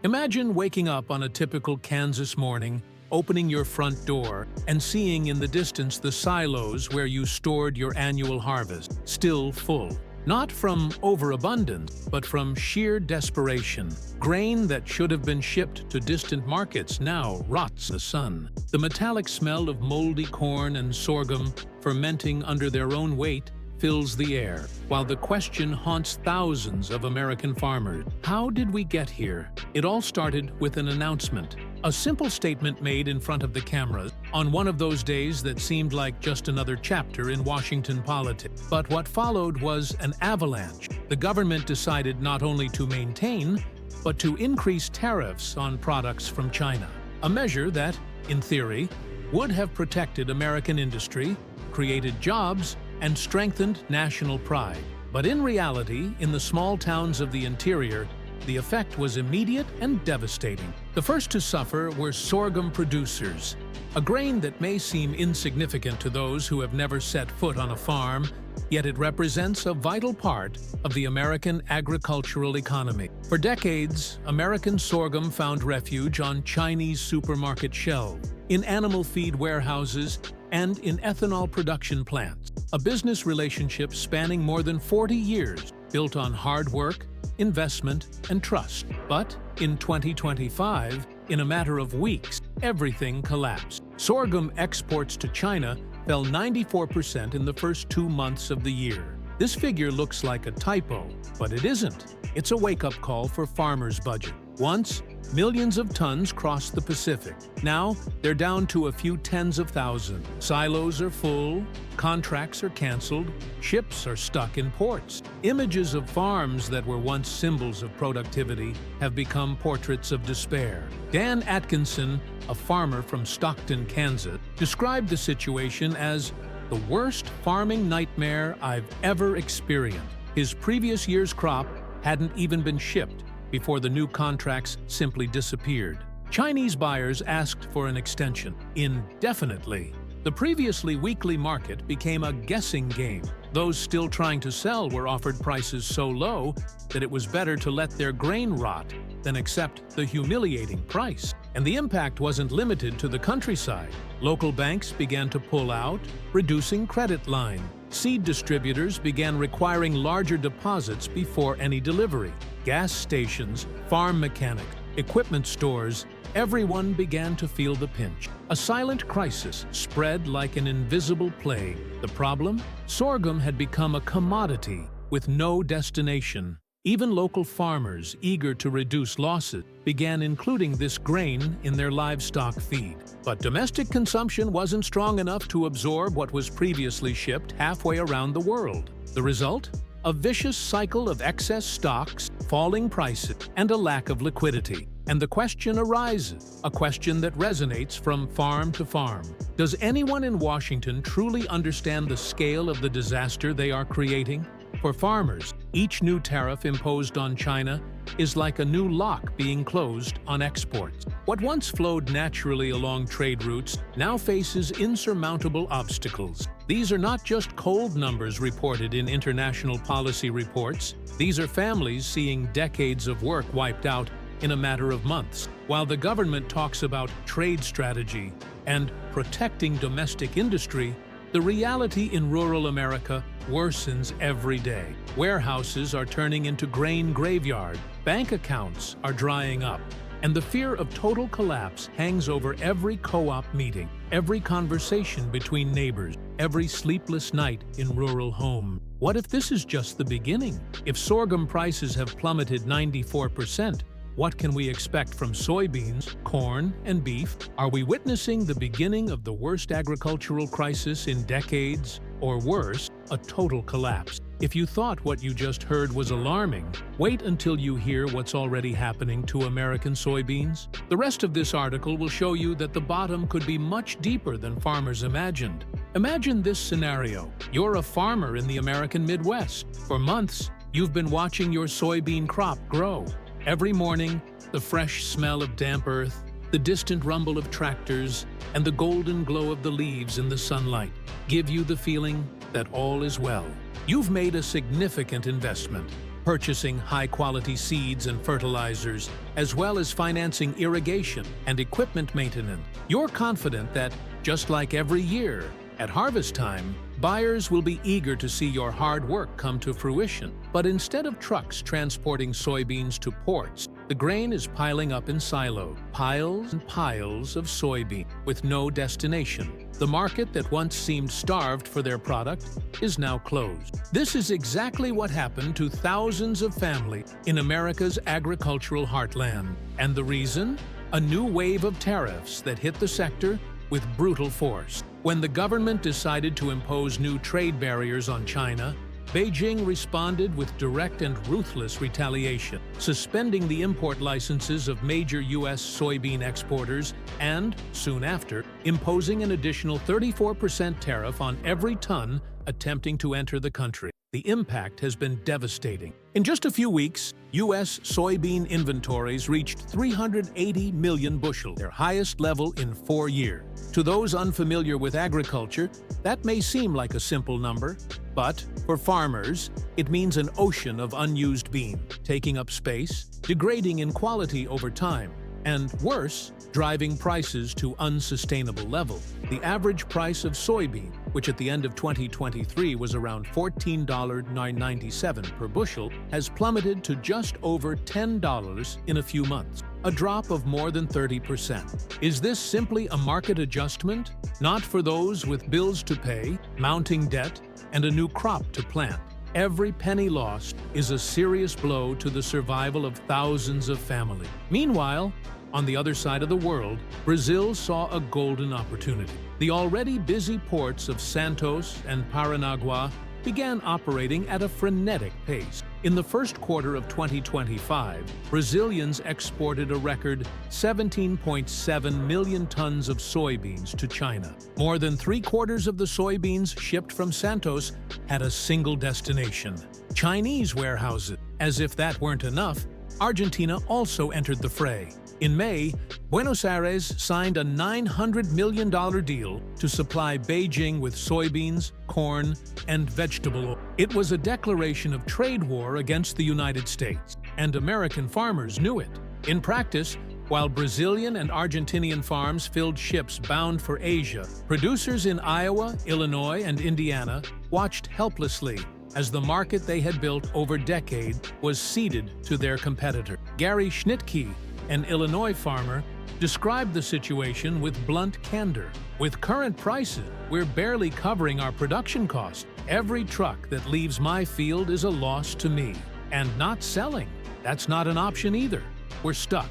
Imagine waking up on a typical Kansas morning, opening your front door, and seeing in the distance the silos where you stored your annual harvest, still full. Not from overabundance, but from sheer desperation. Grain that should have been shipped to distant markets now rots in the sun. The metallic smell of moldy corn and sorghum fermenting under their own weight fills the air, while the question haunts thousands of American farmers. How did we get here? It all started with an announcement. A simple statement made in front of the cameras on one of those days that seemed like just another chapter in Washington politics. But what followed was an avalanche. The government decided not only to maintain, but to increase tariffs on products from China. A measure that, in theory, would have protected American industry, created jobs, and strengthened national pride. But in reality, in the small towns of the interior, the effect was immediate and devastating. The first to suffer were sorghum producers, a grain that may seem insignificant to those who have never set foot on a farm, yet it represents a vital part of the American agricultural economy. For decades, American sorghum found refuge on Chinese supermarket shelves, in animal feed warehouses, and in ethanol production plants. A business relationship spanning more than 40 years, built on hard work, investment, and trust. But in 2025, in a matter of weeks, everything collapsed. Sorghum exports to China fell 94% in the first 2 months of the year. This figure looks like a typo, but it isn't. It's a wake-up call for farmers' budget. Once, millions of tons crossed the Pacific. Now, they're down to a few tens of thousands. Silos are full, contracts are canceled, ships are stuck in ports. Images of farms that were once symbols of productivity have become portraits of despair. Dan Atkinson, a farmer from Stockton, Kansas, described the situation as the worst farming nightmare I've ever experienced. His previous year's crop hadn't even been shipped before the new contracts simply disappeared. Chinese buyers asked for an extension, indefinitely. The previously weekly market became a guessing game. Those still trying to sell were offered prices so low that it was better to let their grain rot than accept the humiliating price. And the impact wasn't limited to the countryside. Local banks began to pull out, reducing credit line. Seed distributors began requiring larger deposits before any delivery. Gas stations, farm mechanics, equipment stores, everyone began to feel the pinch. A silent crisis spread like an invisible plague. The problem? Sorghum had become a commodity with no destination. Even local farmers, eager to reduce losses, began including this grain in their livestock feed. But domestic consumption wasn't strong enough to absorb what was previously shipped halfway around the world. The result? A vicious cycle of excess stocks, falling prices, and a lack of liquidity. And the question arises, a question that resonates from farm to farm. Does anyone in Washington truly understand the scale of the disaster they are creating? For farmers, each new tariff imposed on China is like a new lock being closed on exports. What once flowed naturally along trade routes now faces insurmountable obstacles. These are not just cold numbers reported in international policy reports. These are families seeing decades of work wiped out in a matter of months. While the government talks about trade strategy and protecting domestic industry, the reality in rural America worsens every day. Warehouses are turning into grain graveyards, bank accounts are drying up, and the fear of total collapse hangs over every co-op meeting, every conversation between neighbors, every sleepless night in rural homes. What if this is just the beginning? If sorghum prices have plummeted 94%, what can we expect from soybeans, corn, and beef? Are we witnessing the beginning of the worst agricultural crisis in decades? Or worse, a total collapse? If you thought what you just heard was alarming, wait until you hear what's already happening to American soybeans. The rest of this article will show you that the bottom could be much deeper than farmers imagined. Imagine this scenario. You're a farmer in the American Midwest. For months, you've been watching your soybean crop grow. Every morning, the fresh smell of damp earth, the distant rumble of tractors, and the golden glow of the leaves in the sunlight give you the feeling that all is well. You've made a significant investment, purchasing high-quality seeds and fertilizers, as well as financing irrigation and equipment maintenance. You're confident that, just like every year, at harvest time, buyers will be eager to see your hard work come to fruition. But instead of trucks transporting soybeans to ports, the grain is piling up in silos, piles and piles of soybean with no destination. The market that once seemed starved for their product is now closed. This is exactly what happened to thousands of families in America's agricultural heartland. And the reason? A new wave of tariffs that hit the sector with brutal force. When the government decided to impose new trade barriers on China, Beijing responded with direct and ruthless retaliation, suspending the import licenses of major U.S. soybean exporters and, soon after, imposing an additional 34% tariff on every ton attempting to enter the country. The impact has been devastating. In just a few weeks, U.S. soybean inventories reached 380 million bushels, their highest level in 4 years. To those unfamiliar with agriculture, that may seem like a simple number, but for farmers, it means an ocean of unused bean, taking up space, degrading in quality over time, and worse, driving prices to unsustainable levels. The average price of soybean, which at the end of 2023 was around $14.97 per bushel, has plummeted to just over $10 in a few months, a drop of more than 30%. Is this simply a market adjustment? Not for those with bills to pay, mounting debt, and a new crop to plant. Every penny lost is a serious blow to the survival of thousands of families. Meanwhile, on the other side of the world, Brazil saw a golden opportunity. The already busy ports of Santos and Paranaguá began operating at a frenetic pace. In the first quarter of 2025, Brazilians exported a record 17.7 million tons of soybeans to China. More than 3/4 of the soybeans shipped from Santos had a single destination: Chinese warehouses. As if that weren't enough, Argentina also entered the fray. In May, Buenos Aires signed a $900 million deal to supply Beijing with soybeans, corn, and vegetable oil. It was a declaration of trade war against the United States, and American farmers knew it. In practice, while Brazilian and Argentinian farms filled ships bound for Asia, producers in Iowa, Illinois, and Indiana watched helplessly as the market they had built over decades was ceded to their competitor. Gary Schnitke, an Illinois farmer, described the situation with blunt candor. "With current prices, we're barely covering our production costs. Every truck that leaves my field is a loss to me. And not selling, that's not an option either. We're stuck."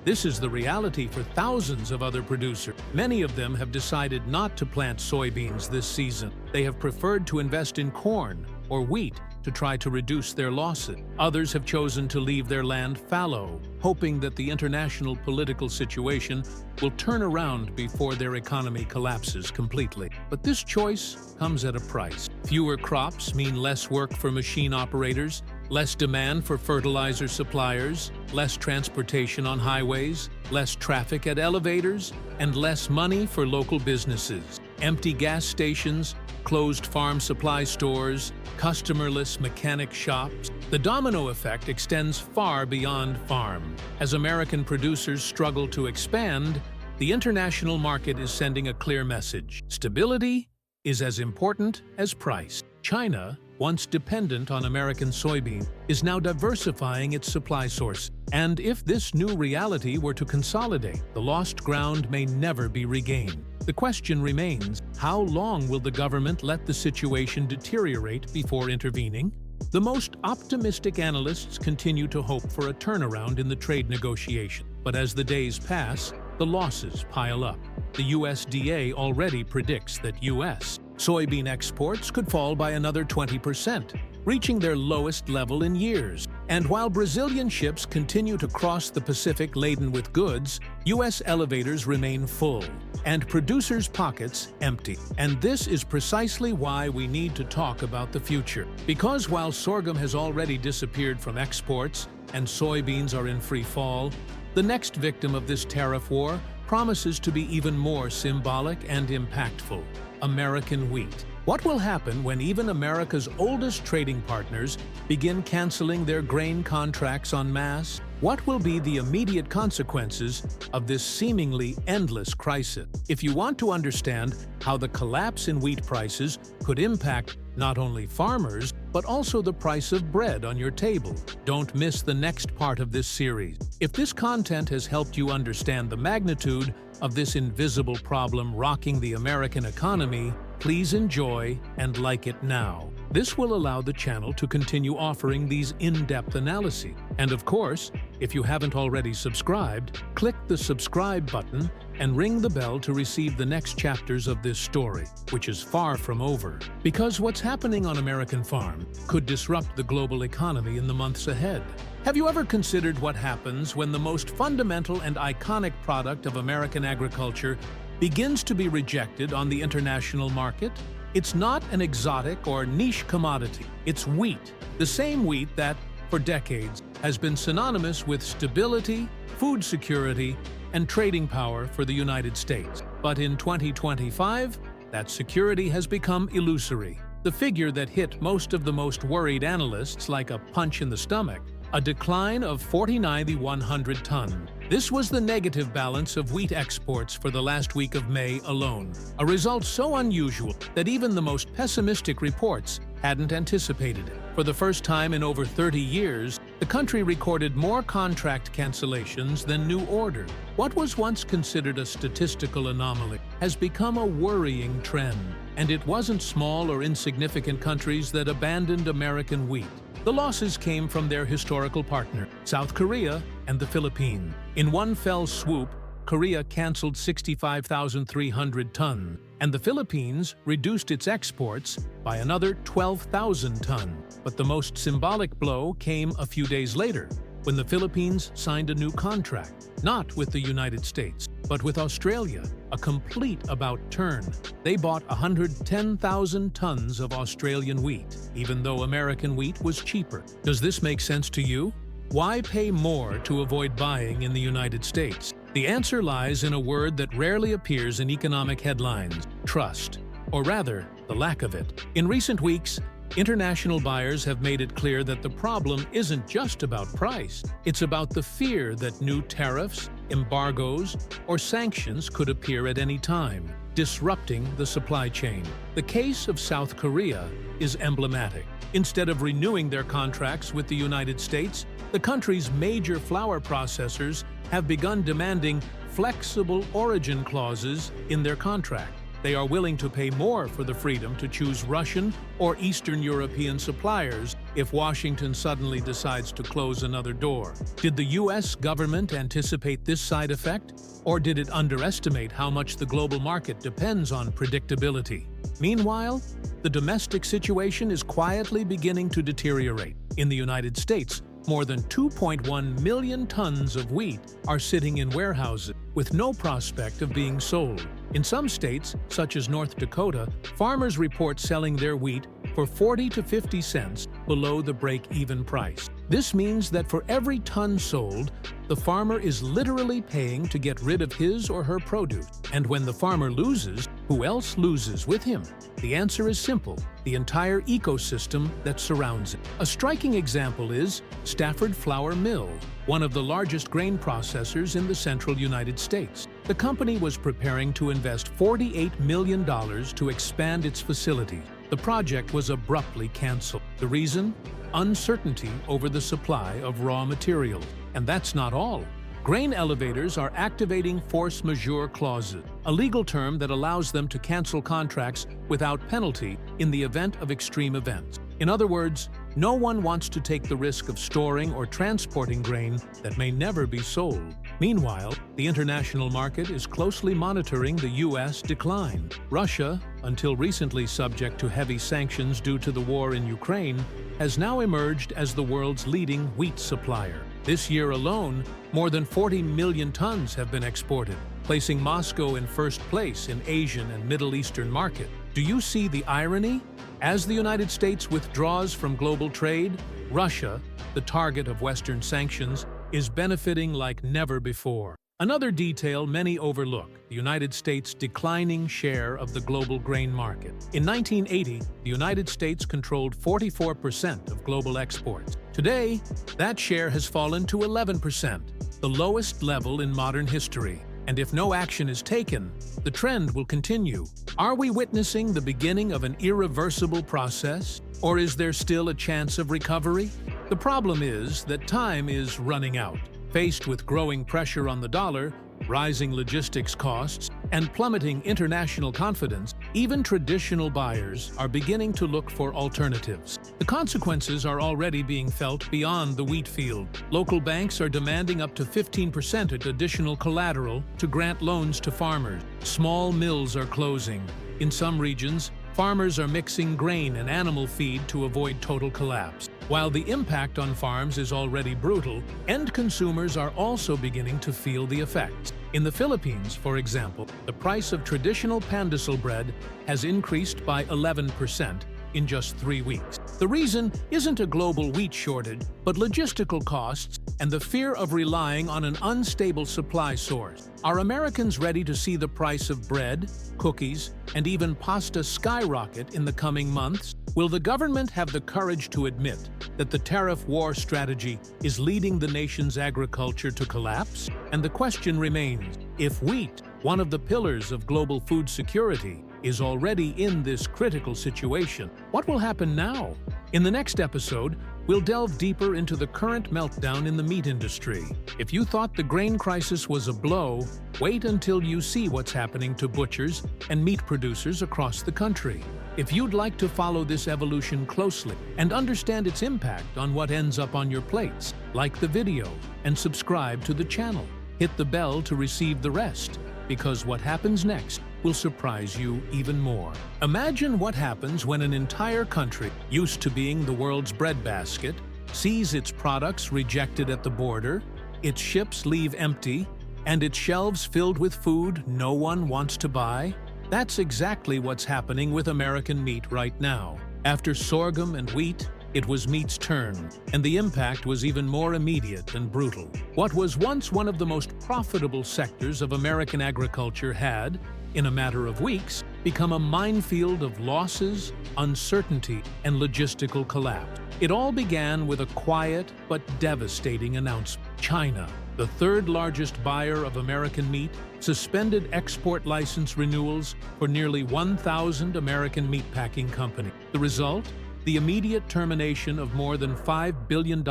This is the reality for thousands of other producers. Many of them have decided not to plant soybeans this season. They have preferred to invest in corn or wheat to try to reduce their losses. Others have chosen to leave their land fallow, hoping that the international political situation will turn around before their economy collapses completely. But this choice comes at a price. Fewer crops mean less work for machine operators, less demand for fertilizer suppliers, less transportation on highways, less traffic at elevators, and less money for local businesses. Empty gas stations, closed farm supply stores, customerless mechanic shops. The domino effect extends far beyond farm. As American producers struggle to expand, the international market is sending a clear message: stability is as important as price. China, once dependent on American soybean, is now diversifying its supply source. And if this new reality were to consolidate, the lost ground may never be regained. The question remains, how long will the government let the situation deteriorate before intervening? The most optimistic analysts continue to hope for a turnaround in the trade negotiation. But as the days pass, the losses pile up. The USDA already predicts that U.S. soybean exports could fall by another 20%, reaching their lowest level in years. And while Brazilian ships continue to cross the Pacific laden with goods, U.S. elevators remain full, and producers' pockets empty. And this is precisely why we need to talk about the future. Because while sorghum has already disappeared from exports and soybeans are in free fall, the next victim of this tariff war promises to be even more symbolic and impactful: American wheat. What will happen when even America's oldest trading partners begin canceling their grain contracts en masse? What will be the immediate consequences of this seemingly endless crisis? If you want to understand how the collapse in wheat prices could impact not only farmers, but also the price of bread on your table, don't miss the next part of this series. If this content has helped you understand the magnitude of this invisible problem rocking the American economy, please enjoy and like it now. This will allow the channel to continue offering these in-depth analyses. And of course, if you haven't already subscribed, click the subscribe button and ring the bell to receive the next chapters of this story, which is far from over. Because what's happening on American farm could disrupt the global economy in the months ahead. Have you ever considered what happens when the most fundamental and iconic product of American agriculture begins to be rejected on the international market? It's not an exotic or niche commodity. It's wheat, the same wheat that, for decades, has been synonymous with stability, food security, and trading power for the United States. But in 2025, that security has become illusory. The figure that hit most of the most worried analysts like a punch in the stomach: a decline of 4,900 tons. This was the negative balance of wheat exports for the last week of May alone, a result so unusual that even the most pessimistic reports hadn't anticipated it. For the first time in over 30 years, the country recorded more contract cancellations than new orders. What was once considered a statistical anomaly has become a worrying trend, and it wasn't small or insignificant countries that abandoned American wheat. The losses came from their historical partner, South Korea and the Philippines. In one fell swoop, Korea canceled 65,300 tons, and the Philippines reduced its exports by another 12,000 tons. But the most symbolic blow came a few days later, when the Philippines signed a new contract, not with the United States, but with Australia, a complete about-turn. They bought 110,000 tons of Australian wheat, even though American wheat was cheaper. Does this make sense to you? Why pay more to avoid buying in the United States? The answer lies in a word that rarely appears in economic headlines: trust, or rather, the lack of it. In recent weeks, international buyers have made it clear that the problem isn't just about price. It's about the fear that new tariffs, embargoes, or sanctions could appear at any time, disrupting the supply chain. The case of South Korea is emblematic. Instead of renewing their contracts with the United States, the country's major flour processors have begun demanding flexible origin clauses in their contract. They are willing to pay more for the freedom to choose Russian or Eastern European suppliers if Washington suddenly decides to close another door. Did the U.S. government anticipate this side effect, or did it underestimate how much the global market depends on predictability? Meanwhile, the domestic situation is quietly beginning to deteriorate. In the United States, more than 2.1 million tons of wheat are sitting in warehouses with no prospect of being sold. In some states, such as North Dakota, farmers report selling their wheat for 40 to 50 cents below the break-even price. This means that for every ton sold, the farmer is literally paying to get rid of his or her produce. And when the farmer loses, who else loses with him? The answer is simple: the entire ecosystem that surrounds it. A striking example is Stafford Flour Mill, one of the largest grain processors in the central United States. The company was preparing to invest $48 million to expand its facility. The project was abruptly canceled. The reason? Uncertainty over the supply of raw materials. And that's not all. Grain elevators are activating force majeure clauses, a legal term that allows them to cancel contracts without penalty in the event of extreme events. In other words, no one wants to take the risk of storing or transporting grain that may never be sold. Meanwhile, the international market is closely monitoring the U.S. decline. Russia, until recently subject to heavy sanctions due to the war in Ukraine, has now emerged as the world's leading wheat supplier. This year alone, more than 40 million tons have been exported, placing Moscow in first place in Asian and Middle Eastern market. Do you see the irony? As the United States withdraws from global trade, Russia, the target of Western sanctions, is benefiting like never before. Another detail many overlook: the United States' declining share of the global grain market. In 1980, the United States controlled 44% of global exports. Today, that share has fallen to 11%, the lowest level in modern history. And if no action is taken, the trend will continue. Are we witnessing the beginning of an irreversible process, or is there still a chance of recovery? The problem is that time is running out. Faced with growing pressure on the dollar, rising logistics costs, and plummeting international confidence, even traditional buyers are beginning to look for alternatives. The consequences are already being felt beyond the wheat field. Local banks are demanding up to 15% additional collateral to grant loans to farmers. Small mills are closing. In some regions, farmers are mixing grain and animal feed to avoid total collapse. While the impact on farms is already brutal, end consumers are also beginning to feel the effects. In the Philippines, for example, the price of traditional pandesal bread has increased by 11% in just 3 weeks. The reason isn't a global wheat shortage, but logistical costs and the fear of relying on an unstable supply source. Are Americans ready to see the price of bread, cookies, and even pasta skyrocket in the coming months? Will the government have the courage to admit that the tariff war strategy is leading the nation's agriculture to collapse? And the question remains, if wheat, one of the pillars of global food security, is already in this critical situation, what will happen now? In the next episode, we'll delve deeper into the current meltdown in the meat industry. If you thought the grain crisis was a blow, wait until you see what's happening to butchers and meat producers across the country. If you'd like to follow this evolution closely and understand its impact on what ends up on your plates, like the video and subscribe to the channel. Hit the bell to receive the rest, because what happens next will surprise you even more. Imagine what happens when an entire country, used to being the world's breadbasket, sees its products rejected at the border, its ships leave empty, and its shelves filled with food no one wants to buy. That's exactly what's happening with American meat right now. After sorghum and wheat, it was meat's turn, and the impact was even more immediate and brutal. What was once one of the most profitable sectors of American agriculture had, in a matter of weeks, become a minefield of losses, uncertainty, and logistical collapse. It all began with a quiet but devastating announcement. China, the third largest buyer of American meat, suspended export license renewals for nearly 1,000 American meatpacking companies. The result? The immediate termination of more than $5 billion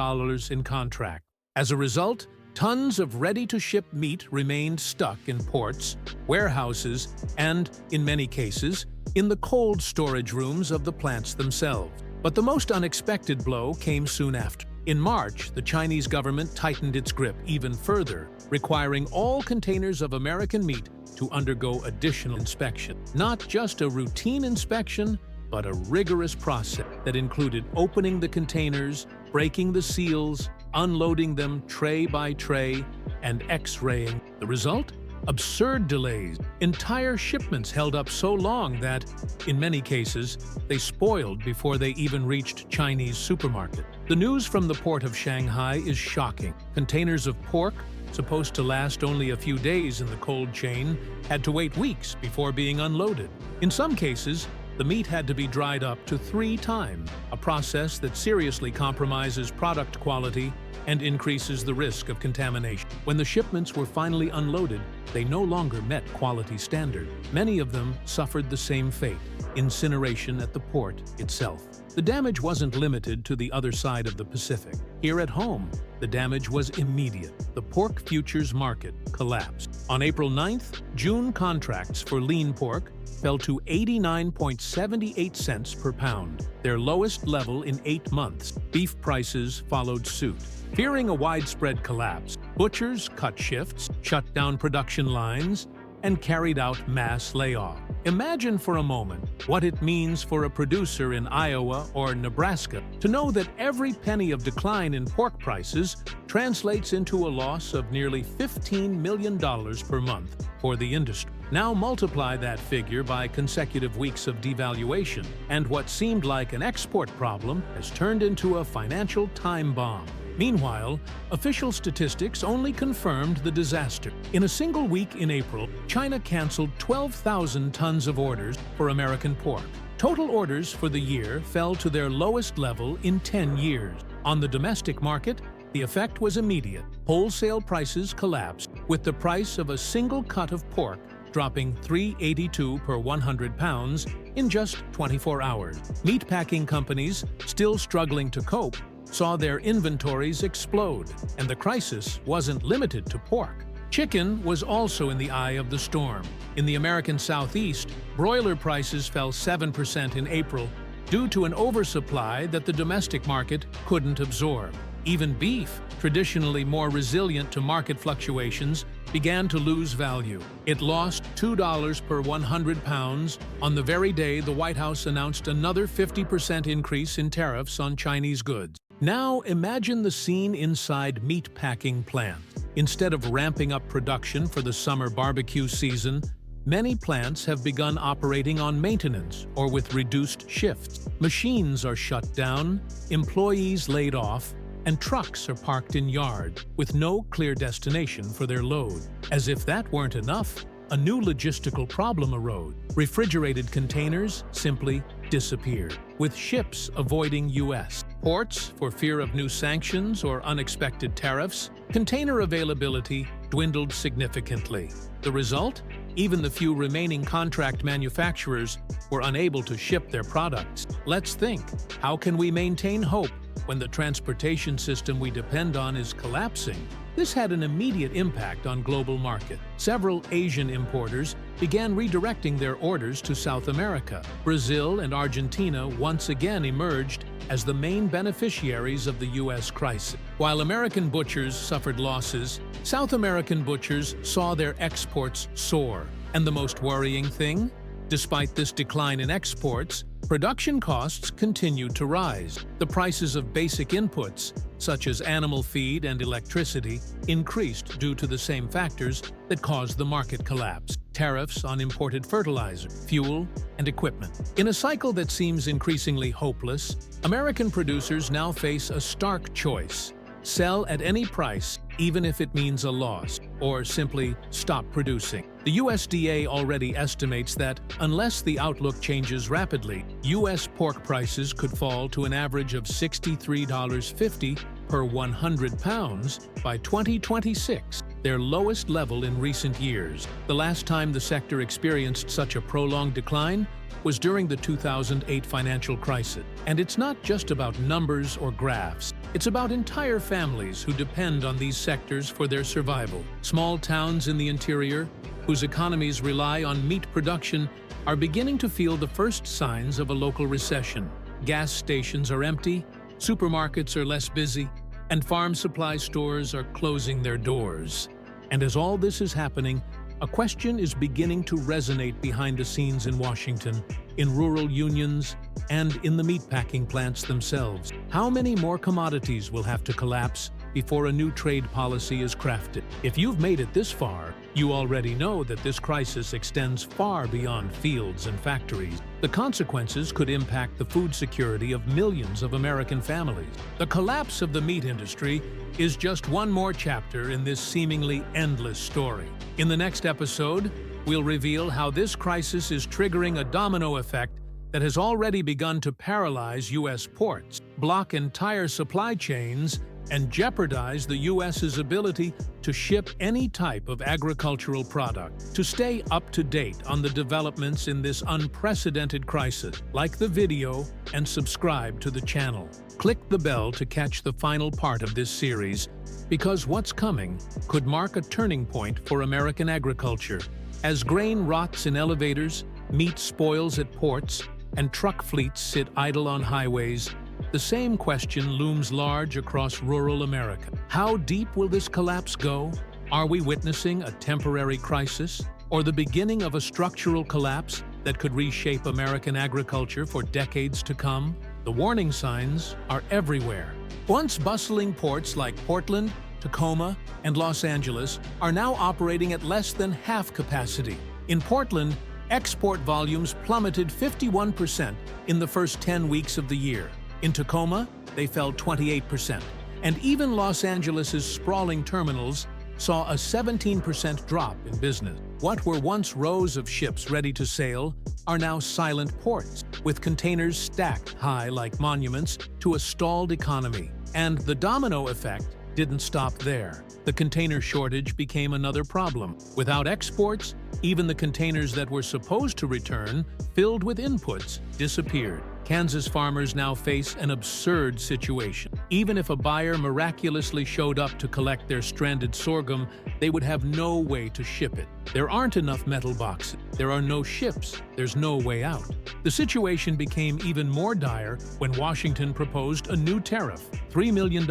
in contract. As a result, tons of ready-to-ship meat remained stuck in ports, warehouses, and, in many cases, in the cold storage rooms of the plants themselves. But the most unexpected blow came soon after. In March, the Chinese government tightened its grip even further, requiring all containers of American meat to undergo additional inspection. Not just a routine inspection, but a rigorous process that included opening the containers, breaking the seals, unloading them tray by tray, and X-raying. The result? Absurd delays. Entire shipments held up so long that, in many cases, they spoiled before they even reached Chinese supermarket. The news from the port of Shanghai is shocking. Containers of pork, supposed to last only a few days in the cold chain, had to wait weeks before being unloaded. In some cases, the meat had to be dried up to 3 times, a process that seriously compromises product quality and increases the risk of contamination. When the shipments were finally unloaded, they no longer met quality standard. Many of them suffered the same fate: incineration at the port itself. The damage wasn't limited to the other side of the Pacific. Here at home, the damage was immediate. The pork futures market collapsed. On April 9th, June contracts for lean pork fell to 89.78 cents per pound, their lowest level in 8 months. Beef prices followed suit. Fearing a widespread collapse, butchers cut shifts, shut down production lines, and carried out mass layoffs. Imagine for a moment what it means for a producer in Iowa or Nebraska to know that every penny of decline in pork prices translates into a loss of nearly $15 million per month for the industry. Now multiply that figure by consecutive weeks of devaluation, and what seemed like an export problem has turned into a financial time bomb. Meanwhile, official statistics only confirmed the disaster. In a single week in April, China canceled 12,000 tons of orders for American pork. Total orders for the year fell to their lowest level in 10 years. On the domestic market, the effect was immediate. Wholesale prices collapsed, with the price of a single cut of pork dropping $3.82 per 100 pounds in just 24 hours. Meatpacking companies, still struggling to cope, saw their inventories explode, and the crisis wasn't limited to pork. Chicken was also in the eye of the storm. In the American Southeast, broiler prices fell 7% in April due to an oversupply that the domestic market couldn't absorb. Even beef, traditionally more resilient to market fluctuations, began to lose value. It lost $2 per 100 pounds on the very day the White House announced another 50% increase in tariffs on Chinese goods. Now imagine the scene inside meatpacking plants. Instead of ramping up production for the summer barbecue season, many plants have begun operating on maintenance or with reduced shifts. Machines are shut down, employees laid off, and trucks are parked in yards with no clear destination for their load. As if that weren't enough, a new logistical problem arose. Refrigerated containers simply disappeared, with ships avoiding U.S. ports for fear of new sanctions or unexpected tariffs. Container availability dwindled significantly. The result? Even the few remaining contract manufacturers were unable to ship their products. Let's think, how can we maintain hope when the transportation system we depend on is collapsing? This had an immediate impact on global market. Several Asian importers began redirecting their orders to South America. Brazil and Argentina once again emerged as the main beneficiaries of the U.S. crisis. While American butchers suffered losses, South American butchers saw their exports soar. And the most worrying thing? Despite this decline in exports, production costs continued to rise. The prices of basic inputs, such as animal feed and electricity, increased due to the same factors that caused the market collapse: tariffs on imported fertilizer, fuel, and equipment. In a cycle that seems increasingly hopeless, American producers now face a stark choice: sell at any price, even if it means a loss, or simply stop producing. The USDA already estimates that, unless the outlook changes rapidly, U.S. pork prices could fall to an average of $63.50 per 100 pounds by 2026, their lowest level in recent years. The last time the sector experienced such a prolonged decline was during the 2008 financial crisis. And it's not just about numbers or graphs. It's about entire families who depend on these sectors for their survival. Small towns in the interior, whose economies rely on meat production, are beginning to feel the first signs of a local recession. Gas stations are empty, supermarkets are less busy, and farm supply stores are closing their doors. And as all this is happening, a question is beginning to resonate behind the scenes in Washington, in rural unions, and in the meatpacking plants themselves. How many more commodities will have to collapse before a new trade policy is crafted? If you've made it this far, you already know that this crisis extends far beyond fields and factories. The consequences could impact the food security of millions of American families. The collapse of the meat industry is just one more chapter in this seemingly endless story. In the next episode, we'll reveal how this crisis is triggering a domino effect that has already begun to paralyze U.S. ports, block entire supply chains, and jeopardize the U.S.'s ability to ship any type of agricultural product. To stay up to date on the developments in this unprecedented crisis, like the video and subscribe to the channel. Click the bell to catch the final part of this series, because what's coming could mark a turning point for American agriculture. As grain rots in elevators, meat spoils at ports, and truck fleets sit idle on highways, the same question looms large across rural America. How deep will this collapse go? Are we witnessing a temporary crisis, or the beginning of a structural collapse that could reshape American agriculture for decades to come? The warning signs are everywhere. Once bustling ports like Portland, Tacoma, and Los Angeles are now operating at less than half capacity. In Portland, export volumes plummeted 51% in the first 10 weeks of the year. In Tacoma, they fell 28%. And even Los Angeles's sprawling terminals saw a 17% drop in business. What were once rows of ships ready to sail are now silent ports, with containers stacked high like monuments to a stalled economy. And the domino effect didn't stop there. The container shortage became another problem. Without exports, even the containers that were supposed to return, filled with inputs, disappeared. Kansas farmers now face an absurd situation. Even if a buyer miraculously showed up to collect their stranded sorghum, they would have no way to ship it. There aren't enough metal boxes. There are no ships. There's no way out. The situation became even more dire when Washington proposed a new tariff, $3 million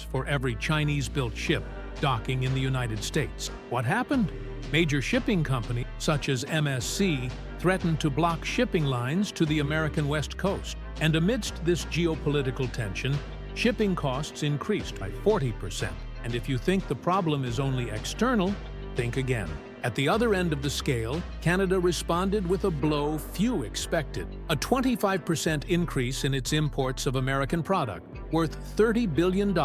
for every Chinese-built ship docking in the United States. What happened? Major shipping companies, such as MSC, threatened to block shipping lines to the American West Coast. And amidst this geopolitical tension, shipping costs increased by 40%. And if you think the problem is only external, think again. At the other end of the scale, Canada responded with a blow few expected: a 25% increase in its imports of American product, worth $30 billion,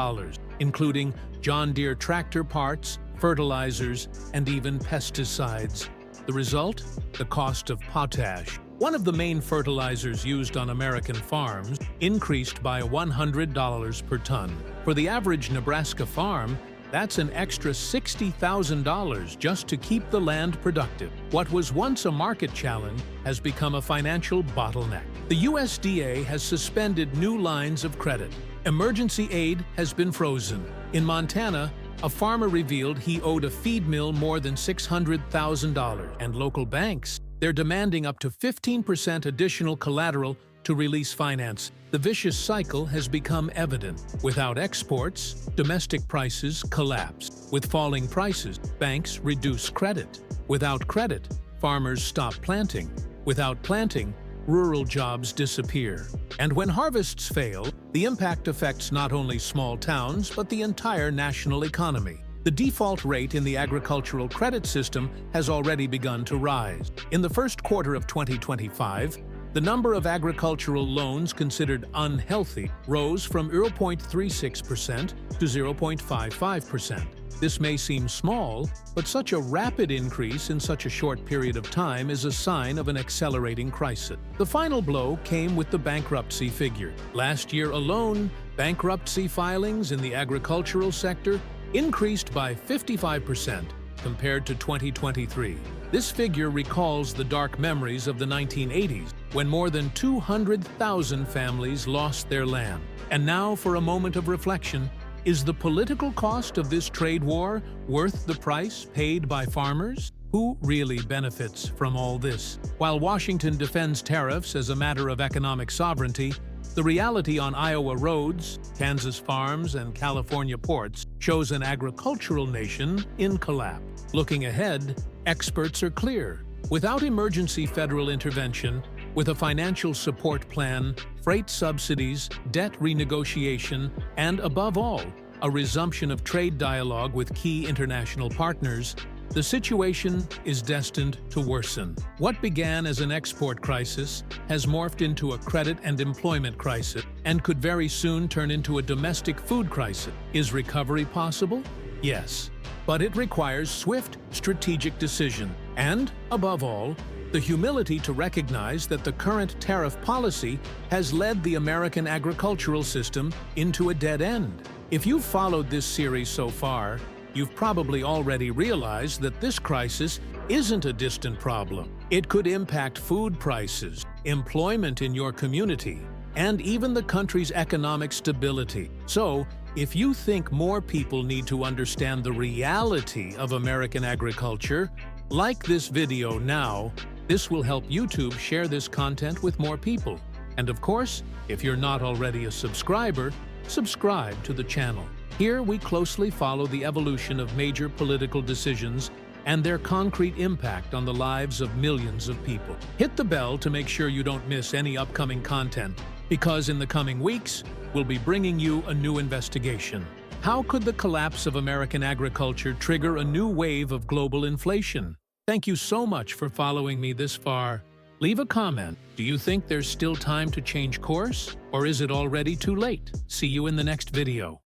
including John Deere tractor parts, fertilizers, and even pesticides. The result? The cost of potash, one of the main fertilizers used on American farms, increased by $100 per ton. For the average Nebraska farm, that's an extra $60,000 just to keep the land productive. What was once a market challenge has become a financial bottleneck. The USDA has suspended new lines of credit. Emergency aid has been frozen. In Montana, a farmer revealed he owed a feed mill more than $600,000, and local banks, they're demanding up to 15% additional collateral to release finance. The vicious cycle has become evident. Without exports, domestic prices collapse. With falling prices, banks reduce credit. Without credit, farmers stop planting. Without planting, rural jobs disappear. And when harvests fail, the impact affects not only small towns, but the entire national economy. The default rate in the agricultural credit system has already begun to rise. In the first quarter of 2025, the number of agricultural loans considered unhealthy rose from 0.36% to 0.55%. This may seem small, but such a rapid increase in such a short period of time is a sign of an accelerating crisis. The final blow came with the bankruptcy figure. Last year alone, bankruptcy filings in the agricultural sector increased by 55% compared to 2023. This figure recalls the dark memories of the 1980s, when more than 200,000 families lost their land. And now, for a moment of reflection, is the political cost of this trade war worth the price paid by farmers? Who really benefits from all this? While Washington defends tariffs as a matter of economic sovereignty, the reality on Iowa roads, Kansas farms, and California ports shows an agricultural nation in collapse. Looking ahead, experts are clear. Without emergency federal intervention, with a financial support plan, freight subsidies, debt renegotiation, and above all, a resumption of trade dialogue with key international partners, the situation is destined to worsen. What began as an export crisis has morphed into a credit and employment crisis and could very soon turn into a domestic food crisis. Is recovery possible? Yes, but it requires swift, strategic decision and, above all, the humility to recognize that the current tariff policy has led the American agricultural system into a dead end. If you've followed this series so far, you've probably already realized that this crisis isn't a distant problem. It could impact food prices, employment in your community, and even the country's economic stability. So, if you think more people need to understand the reality of American agriculture, like this video now. This will help YouTube share this content with more people. And of course, if you're not already a subscriber, subscribe to the channel. Here we closely follow the evolution of major political decisions and their concrete impact on the lives of millions of people. Hit the bell to make sure you don't miss any upcoming content, because in the coming weeks, we'll be bringing you a new investigation. How could the collapse of American agriculture trigger a new wave of global inflation? Thank you so much for following me this far. Leave a comment. Do you think there's still time to change course? Or is it already too late? See you in the next video.